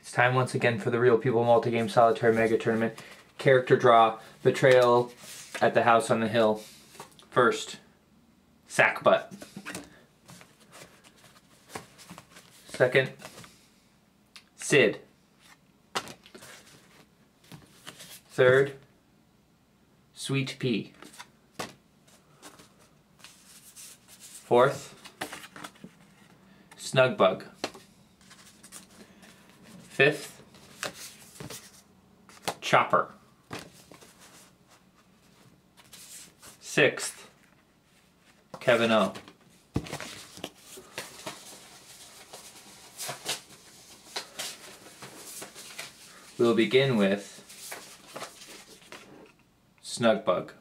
It's time once again for the Real People Multi-Game Solitaire Mega Tournament. Character draw, Betrayal at the house on the hill. First, Sackbutt. Second, Sid. Third, Sweet Pea. Fourth, Snugbug. Fifth, Chopper. Sixth, Kevin O. We'll begin with Snugbug.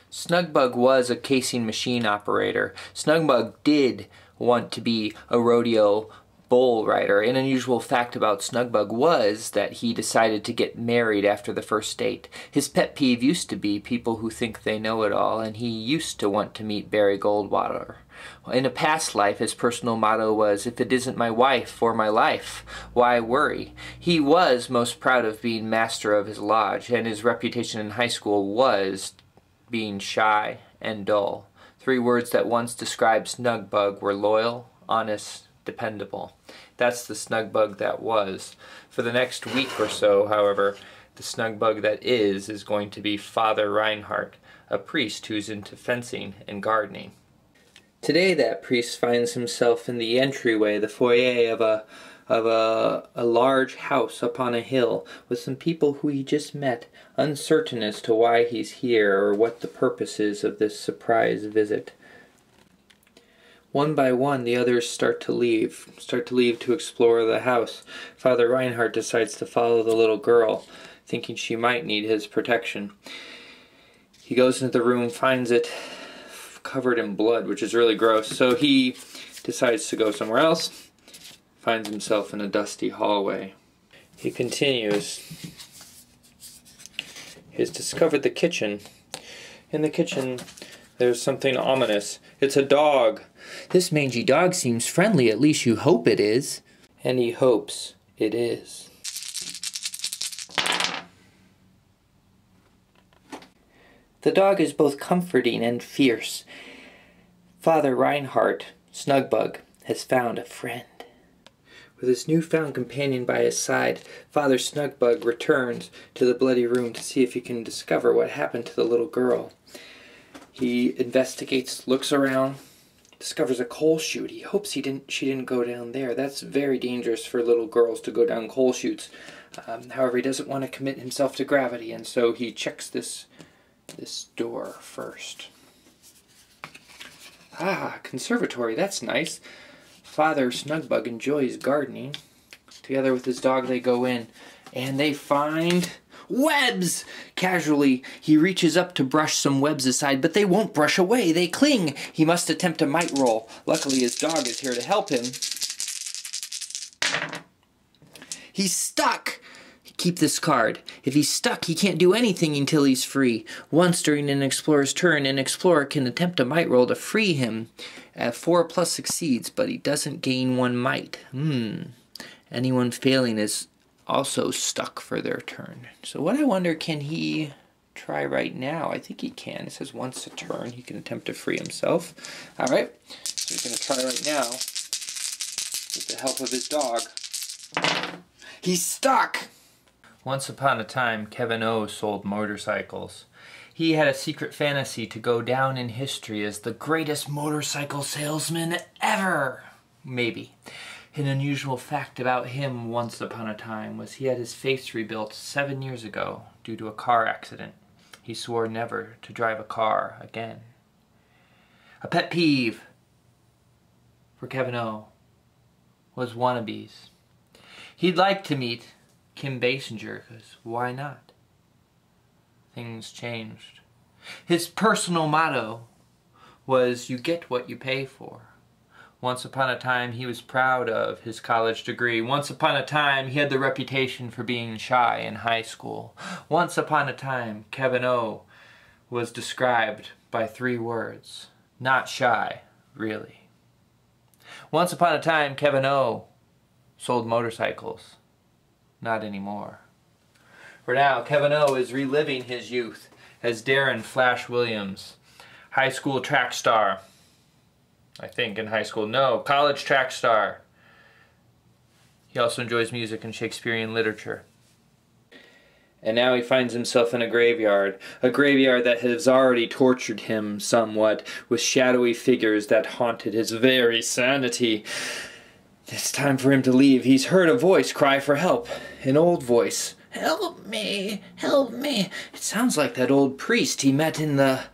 Snugbug was a casing machine operator. Snugbug did want to be a rodeo bull rider. An unusual fact about Snugbug was that he decided to get married after the first date. His pet peeve used to be people who think they know it all, and he used to want to meet Barry Goldwater. In a past life, his personal motto was, "If it isn't my wife or my life, why worry?" He was most proud of being master of his lodge, and his reputation in high school was being shy and dull. 3 words that once described Snugbug were loyal, honest, dependable. That's the Snugbug that was. For the next week or so, however, the Snugbug that is going to be Father Reinhardt, a priest who's into fencing and gardening. Today that priest finds himself in the entryway, the foyer of a large house up on a hill with some people who he just met, uncertain as to why he's here or what the purpose is of this surprise visit. One by one, the others start to leave to explore the house. Father Reinhardt decides to follow the little girl, thinking she might need his protection. He goes into the room, finds it covered in blood, which is really gross, so he decides to go somewhere else, finds himself in a dusty hallway. He continues. He has discovered the kitchen. In the kitchen, there's something ominous. It's a dog. This mangy dog seems friendly, at least you hope it is. And he hopes it is. The dog is both comforting and fierce. Father Reinhardt, Snugbug, has found a friend. With his newfound companion by his side, Father Snugbug returns to the bloody room to see if he can discover what happened to the little girl. He investigates, looks around, discovers a coal chute. He hopes she didn't go down there. That's very dangerous for little girls to go down coal chutes. However, he doesn't want to commit himself to gravity, and so he checks this door first. Ah, conservatory, that's nice. Father Snugbug enjoys gardening. Together with his dog, they go in, and they find webs! Casually, he reaches up to brush some webs aside, but they won't brush away. They cling. He must attempt a might roll. Luckily, his dog is here to help him. He's stuck! Keep this card. If he's stuck, he can't do anything until he's free. Once during an explorer's turn, an explorer can attempt a might roll to free him. 4+ succeeds, but he doesn't gain 1 might. Anyone failing is also stuck for their turn. So what I wonder, can he try right now? I think he can. It says once a turn he can attempt to free himself. Alright, so he's going to try right now with the help of his dog. He's stuck! Once upon a time, Kevin O sold motorcycles. He had a secret fantasy to go down in history as the greatest motorcycle salesman ever. Maybe. An unusual fact about him once upon a time was he had his face rebuilt 7 years ago due to a car accident. He swore never to drive a car again. A pet peeve for Kevin O was wannabes. He'd like to meet Kim Basinger, because why not? Things changed. His personal motto was, "You get what you pay for." Once upon a time, he was proud of his college degree. Once upon a time, he had the reputation for being shy in high school. Once upon a time, Kevin O was described by 3 words. Not shy, really. Once upon a time, Kevin O sold motorcycles. Not anymore. For now, Kevin O is reliving his youth as Darren Flash Williams, high school track star. I think in high school, no, college track star. He also enjoys music and Shakespearean literature. And now he finds himself in a graveyard that has already tortured him somewhat with shadowy figures that haunted his very sanity. It's time for him to leave. He's heard a voice cry for help, an old voice. Help me, help me. It sounds like that old priest he met in the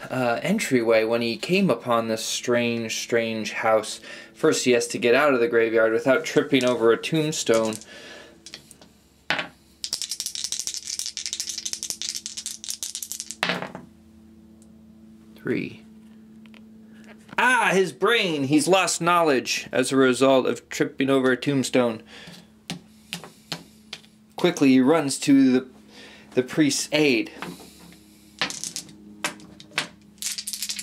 entryway when he came upon this strange house. First he has to get out of the graveyard without tripping over a tombstone. Ah, his brain! He's lost knowledge as a result of tripping over a tombstone. Quickly he runs to the priest's aid.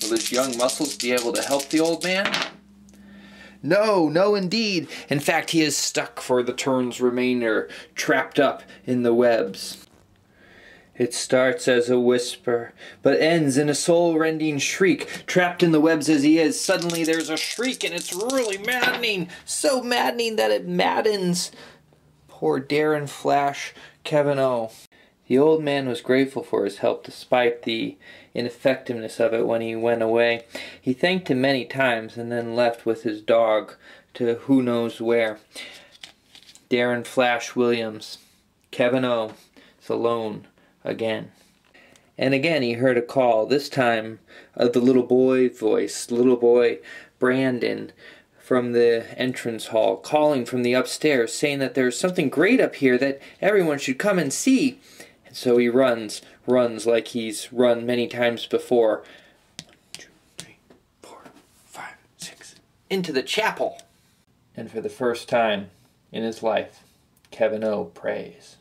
Will his young muscles be able to help the old man? No, no indeed. In fact, he is stuck for the turn's remainder, trapped up in the webs. It starts as a whisper, but ends in a soul-rending shriek. Trapped in the webs as he is, suddenly there's a shriek, and it's really maddening. So maddening that it maddens. Poor Darren Flash Kevin O. The old man was grateful for his help despite the ineffectiveness of it when he went away. He thanked him many times and then left with his dog to who knows where. Darren Flash Williams, Kevin O, is alone again. And again he heard a call, this time of the little boy voice, little boy Brandon, from the entrance hall, calling from the upstairs, saying that there's something great up here that everyone should come and see. And so he runs like he's run many times before. 1, 2, 3, 4, 5, 6, into the chapel. And for the first time in his life, Kevin O prays.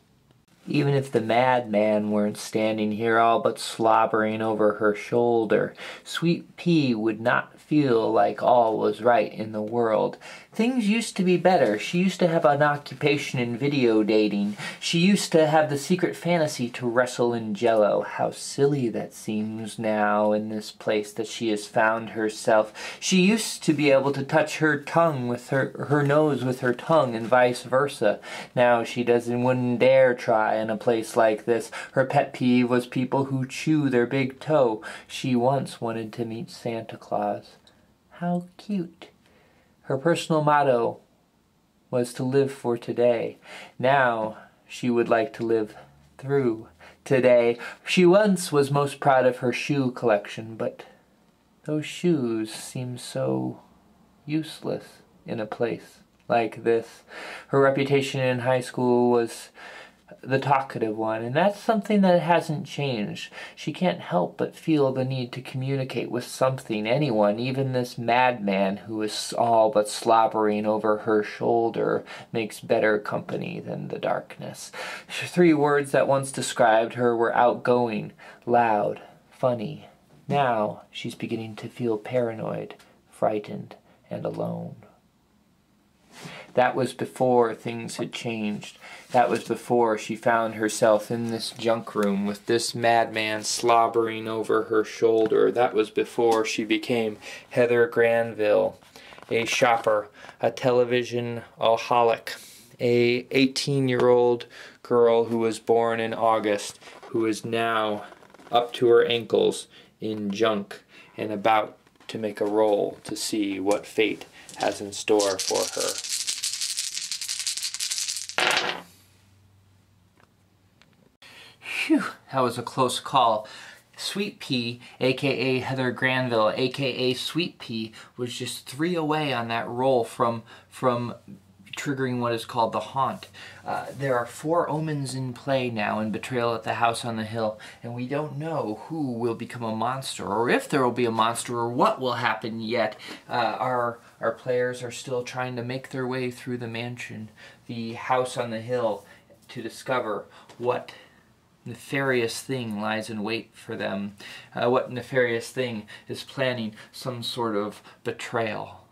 Even if the madman weren't standing here all but slobbering over her shoulder, Sweet Pea would not feel like all was right in the world. Things used to be better. She used to have an occupation in video dating. She used to have the secret fantasy to wrestle in jello. How silly that seems now in this place that she has found herself. She used to be able to touch her tongue with her nose with her tongue and vice versa. Now she wouldn't dare try in a place like this. Her pet peeve was people who chew their big toe. She once wanted to meet Santa Claus. How cute. Her personal motto was to live for today. Now she would like to live through today. She once was most proud of her shoe collection, but those shoes seem so useless in a place like this. Her reputation in high school was the talkative one, and that's something that hasn't changed. She can't help but feel the need to communicate with something, anyone, even this madman who is all but slobbering over her shoulder makes better company than the darkness. 3 words that once described her were outgoing, loud, funny. Now she's beginning to feel paranoid, frightened, and alone. That was before things had changed. That was before she found herself in this junk room with this madman slobbering over her shoulder. That was before she became Heather Granville, a shopper, a television-aholic, a 18-year-old girl who was born in August, who is now up to her ankles in junk and about to make a roll to see what fate has in store for her. Phew, that was a close call. Sweet Pea, a.k.a. Heather Granville, a.k.a. Sweet Pea, was just 3 away on that roll from triggering what is called the haunt. There are 4 omens in play now in Betrayal at the House on the Hill, and we don't know who will become a monster, or if there will be a monster, or what will happen yet. Our players are still trying to make their way through the mansion, the house on the hill, to discover what nefarious thing lies in wait for them. What nefarious thing is planning some sort of betrayal.